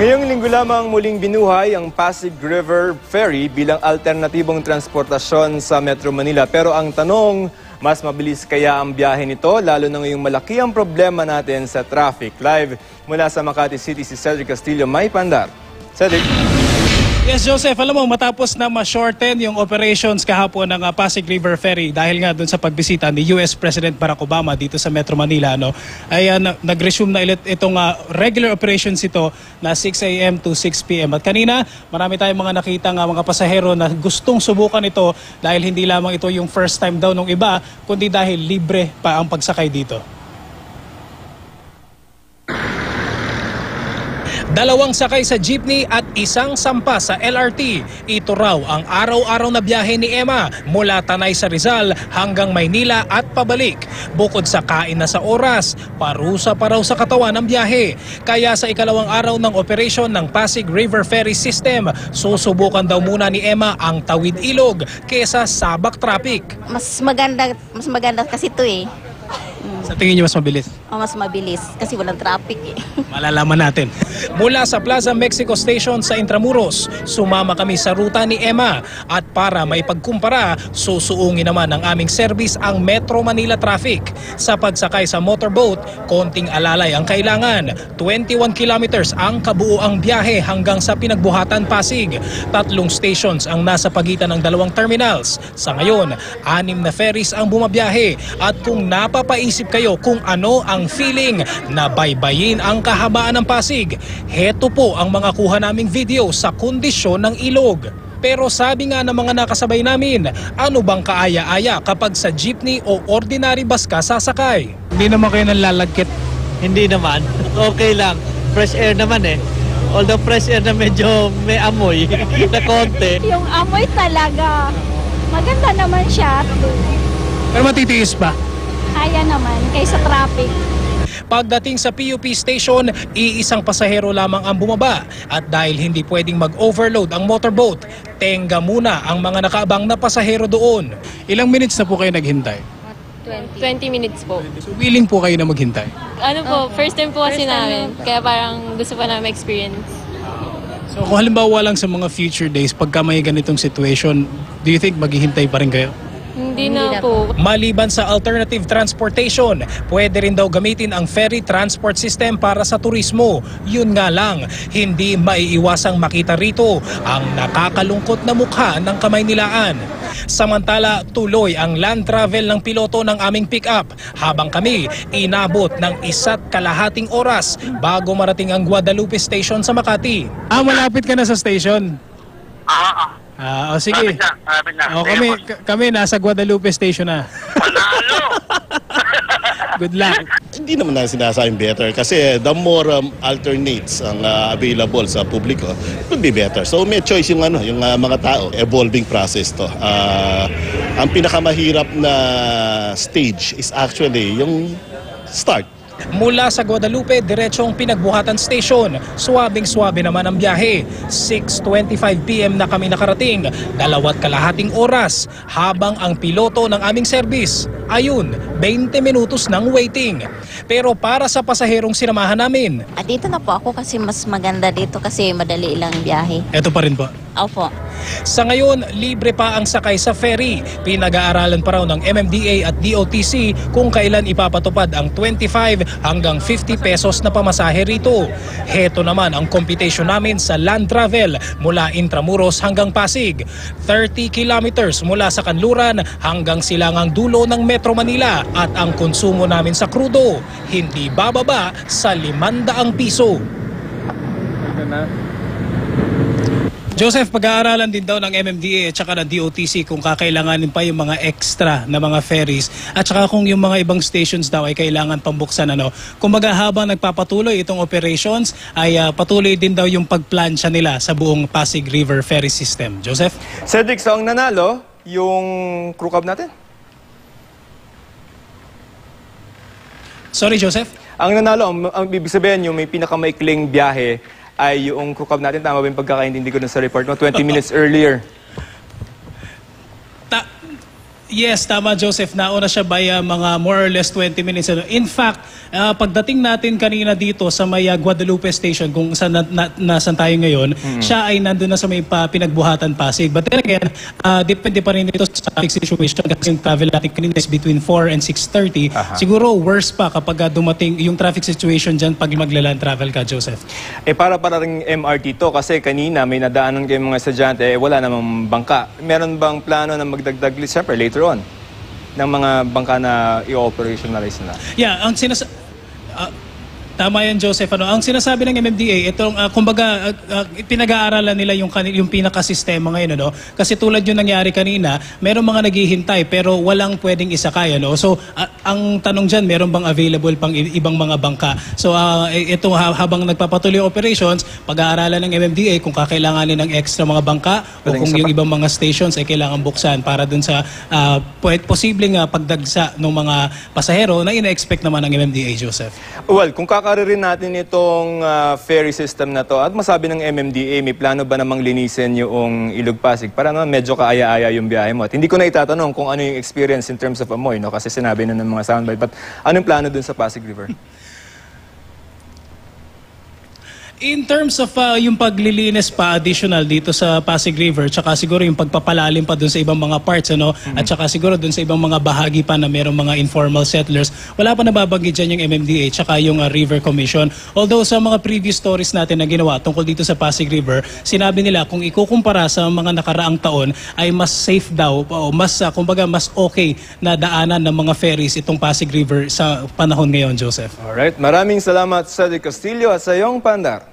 Ngayong linggo lamang muling binuhay ang Pasig River Ferry bilang alternatibong transportasyon sa Metro Manila. Pero ang tanong, mas mabilis kaya ang biyahe nito lalo na ngayong malaki ang problema natin sa traffic? Live mula sa Makati City si Cedric Castillo may pandar. Cedric. Yes, Joseph, alam mo, matapos na ma-shorten yung operations kahapon ng Pasig River Ferry dahil nga dun sa pagbisita ni US President Barack Obama dito sa Metro Manila, ay nag-resume na ulit itong regular operations ito na 6 a.m. to 6 p.m. At kanina, marami tayong mga nakitang mga pasahero na gustong subukan ito dahil hindi lamang ito yung first time daw ng iba, kundi dahil libre pa ang pagsakay dito. Dalawang sakay sa jeepney at isang sampa sa LRT. Ito raw ang araw-araw na biyahe ni Emma mula Tanay sa Rizal hanggang Maynila at pabalik. Bukod sa kain na sa oras, parusa pa raw sa katawan ang biyahe. Kaya sa ikalawang araw ng operasyon ng Pasig River Ferry System, susubukan daw muna ni Emma ang tawid ilog kesa sabak traffic. Mas maganda kasi ito eh. Sa tingin niyo mas mabilis? O mas mabilis kasi walang traffic eh. Malalaman natin. Mula sa Plaza Mexico Station sa Intramuros, sumama kami sa ruta ni Emma at para may pagkumpara, susuungin naman ng aming service ang Metro Manila traffic. Sa pagsakay sa motorboat, konting alalay ang kailangan. 21 kilometers ang kabuuang biyahe hanggang sa Pinagbuhatan, Pasig. 3 stations ang nasa pagitan ng 2 terminals. Sa ngayon, 6 na ferries ang bumabiyahe at kung napapaisip kayo kung ano ang feeling na baybayin ang kahabaan ng Pasig, heto po ang mga kuha naming video sa kondisyon ng ilog. Pero sabi nga ng mga nakasabay namin, ano bang kaaya-aya kapag sa jeepney o ordinary bus ka sasakay? Hindi naman kayo nalalagkit. Hindi naman. Okay lang. Fresh air naman eh. Although fresh air na medyo may amoy na konti. Yung amoy talaga. Maganda naman siya. Pero matitiis pa? Kaya naman, kaysa traffic. Pagdating sa PUP station, iisang pasahero lamang ang bumaba at dahil hindi pwedeng mag-overload ang motorboat, tenga muna ang mga nakaabang na pasahero doon. Ilang minutes na po kayo naghintay? 20 minutes po. So willing po kayo na maghintay? Ano po, first time po kasi namin, kaya parang gusto pa namin experience. So kung halimbawa lang sa mga future days, pagka may ganitong situation, do you think maghihintay pa rin kayo? Hindi na po. Maliban sa alternative transportation, pwede rin daw gamitin ang ferry transport system para sa turismo. Yun nga lang, hindi maiiwasang makita rito ang nakakalungkot na mukha ng Kamaynilaan. Samantala, tuloy ang land travel ng piloto ng aming pick-up habang kami inabot ng 1.5 oras bago marating ang Guadalupe Station sa Makati. Malapit ka na sa station? Sige. Malapit na. Kami nasa Guadalupe Station na. Panalo! Good luck. Hindi naman na sinasabing better kasi the more alternates ang available sa publiko, it will be better. So may choice yung mga tao. Evolving process to. Ang pinakamahirap na stage is actually yung start. Mula sa Guadalupe, diretsong Pinagbuhatan Station. Suwabing-suwabe naman ang biyahe. 6:25 p.m. na kami nakarating, 2.5 oras, habang ang piloto ng aming service, ayun, 20 minutos ng waiting. Pero para sa pasaherong sinamahan namin, Dito na po ako kasi mas maganda dito kasi madali lang biyahe. eto pa rin po. Opo. Sa ngayon, libre pa ang sakay sa ferry. Pinag-aaralan pa raw ng MMDA at DOTC kung kailan ipapatupad ang 25 hanggang 50 pesos na pamasahe rito. Heto naman ang computation namin sa land travel mula Intramuros hanggang Pasig. 30 kilometers mula sa Kanluran hanggang silangang dulo ng Metro Manila at ang konsumo namin sa krudo hindi bababa sa 500 piso. Joseph, pag-aaralan din daw ng MMDA at saka ng DOTC kung kakailanganin pa yung mga extra na mga ferries at saka kung yung mga ibang stations daw ay kailangan pambuksan. Kumbaga habang nagpapatuloy itong operations ay patuloy din daw yung pagplansya nila sa buong Pasig River Ferry System. Joseph? Cedric, so ang nanalo, yung crew cab natin? Sorry, Joseph? Ang nanalo, ang ibig sabihin yung may pinakamaikling biyahe ay yung crew cab natin. Tama ba yung pagkakaintindi ko dun sa report mo? 20 minutes earlier. Yes, tama Joseph. Nauna siya by mga more or less 20 minutes. In fact, pagdating natin kanina dito sa may Guadalupe Station, kung saan nasan tayo ngayon, siya ay nandun na sa may pinagbuhatan Pasig. But then again, depende pa rin ito sa traffic situation kasi yung travel natin kanina is between 4 and 6:30. Siguro worse pa kapag dumating yung traffic situation dyan pag maglaland travel ka, Joseph. Para ring MRT to kasi kanina may nadaanan kayong mga estudyante, wala namang bangka. Meron bang plano na magdagdag, siyempre later on, ng mga bangka na i-operationalize na? Yeah, ang tama yan, Joseph. Ang sinasabi ng MMDA, itong kumbaga pinag-aaralan nila yung pinaka-sistema ngayon, Kasi tulad yung nangyari kanina, meron mga naghihintay pero walang pwedeng isakay, So ang tanong diyan, meron bang available pang ibang mga bangka? So ito habang nagpapatuloy yung operations, pag-aaralan ng MMDA kung kakailanganin ng extra mga bangka o kung yung ibang mga stations ay kailangan buksan para dun sa posibleng pagdagsa ng mga pasahero na ina-expect naman ng MMDA, Joseph. Well, kung kakaririn natin itong ferry system na to at masabi ng MMDA, may plano ba namang linisin yung Ilog Pasig para naman medyo kaaya-aya yung biyahe mo? At hindi ko na itatanong kung ano yung experience in terms of amoy, kasi sinabi na ng mga soundbite. But anong plano dun sa Pasig River? In terms of yung paglilinis pa additional dito sa Pasig River, tsaka siguro yung pagpapalalim pa dun sa ibang mga parts, at tsaka siguro dun sa ibang mga bahagi pa na mayroong mga informal settlers, wala pa nababanggit dyan yung MMDA tsaka yung River Commission. Although sa mga previous stories natin na ginawa tungkol dito sa Pasig River, sinabi nila kung ikukumpara sa mga nakaraang taon ay mas safe daw, o mas, kumbaga mas okay na daanan ng mga ferries itong Pasig River sa panahon ngayon, Joseph. Alright, maraming salamat Cedric Castillo at sa iyong Pandar.